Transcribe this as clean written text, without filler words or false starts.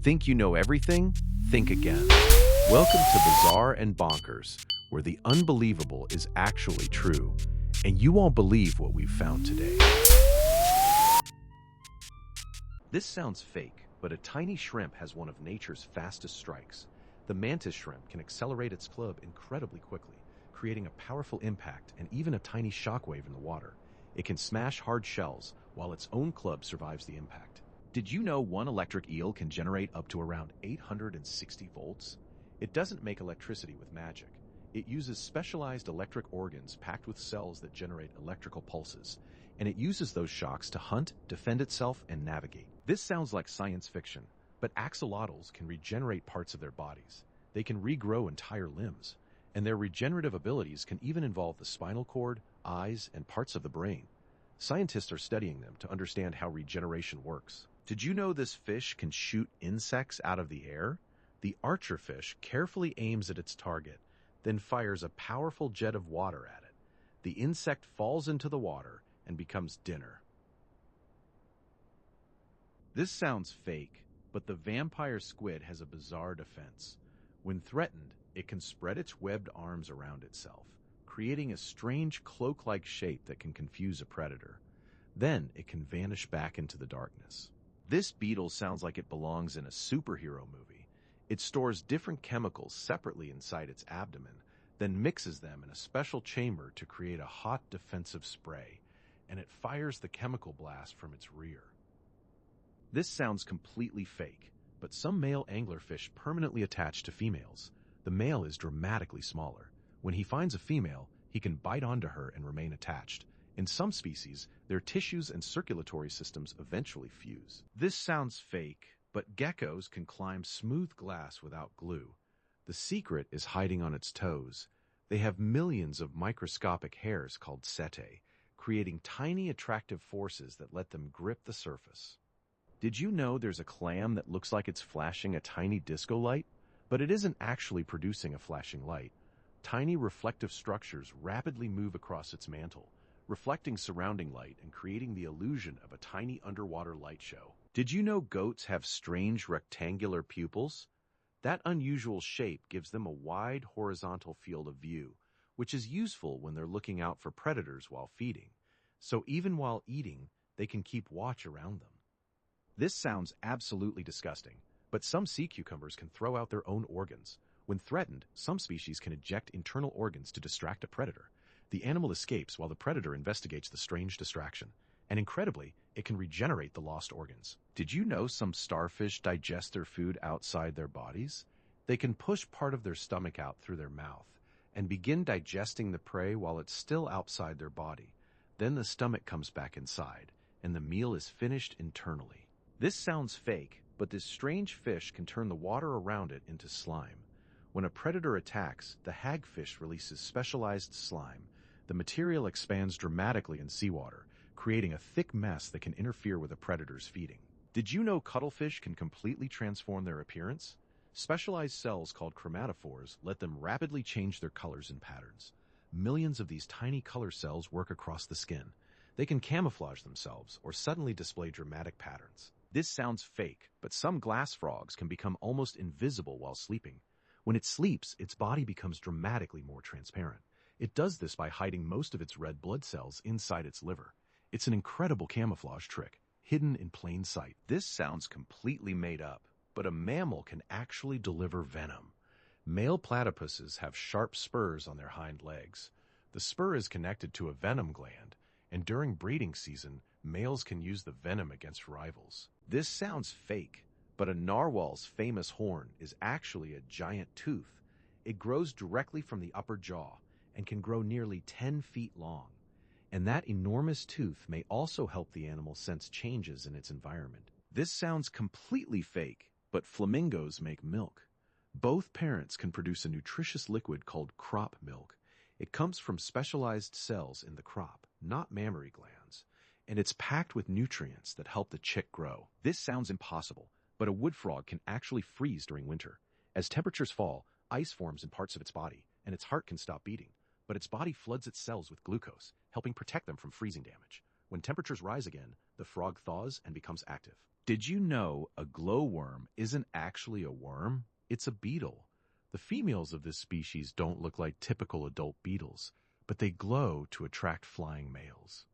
Think you know everything? Think again. Welcome to Bizarre and Bonkers, where the unbelievable is actually true, and you won't believe what we've found today. This sounds fake, but a tiny shrimp has one of nature's fastest strikes. The mantis shrimp can accelerate its club incredibly quickly, creating a powerful impact and even a tiny shockwave in the water. It can smash hard shells, while its own club survives the impact. Did you know one electric eel can generate up to around 860 volts? It doesn't make electricity with magic. It uses specialized electric organs packed with cells that generate electrical pulses, and it uses those shocks to hunt, defend itself, and navigate. This sounds like science fiction, but axolotls can regenerate parts of their bodies. They can regrow entire limbs, and their regenerative abilities can even involve the spinal cord, eyes, and parts of the brain. Scientists are studying them to understand how regeneration works. Did you know this fish can shoot insects out of the air? The archerfish carefully aims at its target, then fires a powerful jet of water at it. The insect falls into the water and becomes dinner. This sounds fake, but the vampire squid has a bizarre defense. When threatened, it can spread its webbed arms around itself, creating a strange cloak-like shape that can confuse a predator. Then it can vanish back into the darkness. This beetle sounds like it belongs in a superhero movie. It stores different chemicals separately inside its abdomen, then mixes them in a special chamber to create a hot defensive spray, and it fires the chemical blast from its rear. This sounds completely fake, but some male anglerfish permanently attach to females. The male is dramatically smaller. When he finds a female, he can bite onto her and remain attached. In some species, their tissues and circulatory systems eventually fuse. This sounds fake, but geckos can climb smooth glass without glue. The secret is hiding on its toes. They have millions of microscopic hairs called setae, creating tiny attractive forces that let them grip the surface. Did you know there's a clam that looks like it's flashing a tiny disco light? But it isn't actually producing a flashing light. Tiny reflective structures rapidly move across its mantle, reflecting surrounding light and creating the illusion of a tiny underwater light show. Did you know goats have strange rectangular pupils? That unusual shape gives them a wide horizontal field of view, which is useful when they're looking out for predators while feeding. So even while eating, they can keep watch around them. This sounds absolutely disgusting, but some sea cucumbers can throw out their own organs. When threatened, some species can eject internal organs to distract a predator. The animal escapes while the predator investigates the strange distraction, and incredibly, it can regenerate the lost organs. Did you know some starfish digest their food outside their bodies? They can push part of their stomach out through their mouth and begin digesting the prey while it's still outside their body. Then the stomach comes back inside, and the meal is finished internally. This sounds fake, but this strange fish can turn the water around it into slime. When a predator attacks, the hagfish releases specialized slime. The material expands dramatically in seawater, creating a thick mess that can interfere with a predator's feeding. Did you know cuttlefish can completely transform their appearance? Specialized cells called chromatophores let them rapidly change their colors and patterns. Millions of these tiny color cells work across the skin. They can camouflage themselves or suddenly display dramatic patterns. This sounds fake, but some glass frogs can become almost invisible while sleeping. When it sleeps, its body becomes dramatically more transparent. It does this by hiding most of its red blood cells inside its liver. It's an incredible camouflage trick, hidden in plain sight. This sounds completely made up, but a mammal can actually deliver venom. Male platypuses have sharp spurs on their hind legs. The spur is connected to a venom gland, and during breeding season, males can use the venom against rivals. This sounds fake, but a narwhal's famous horn is actually a giant tooth. It grows directly from the upper jaw and can grow nearly 10 feet long. And that enormous tooth may also help the animal sense changes in its environment. This sounds completely fake, but flamingos make milk. Both parents can produce a nutritious liquid called crop milk. It comes from specialized cells in the crop, not mammary glands, and it's packed with nutrients that help the chick grow. This sounds impossible, but a wood frog can actually freeze during winter. As temperatures fall, ice forms in parts of its body, and its heart can stop beating, but its body floods its cells with glucose, helping protect them from freezing damage. When temperatures rise again, the frog thaws and becomes active. Did you know a glowworm isn't actually a worm? It's a beetle. The females of this species don't look like typical adult beetles, but they glow to attract flying males.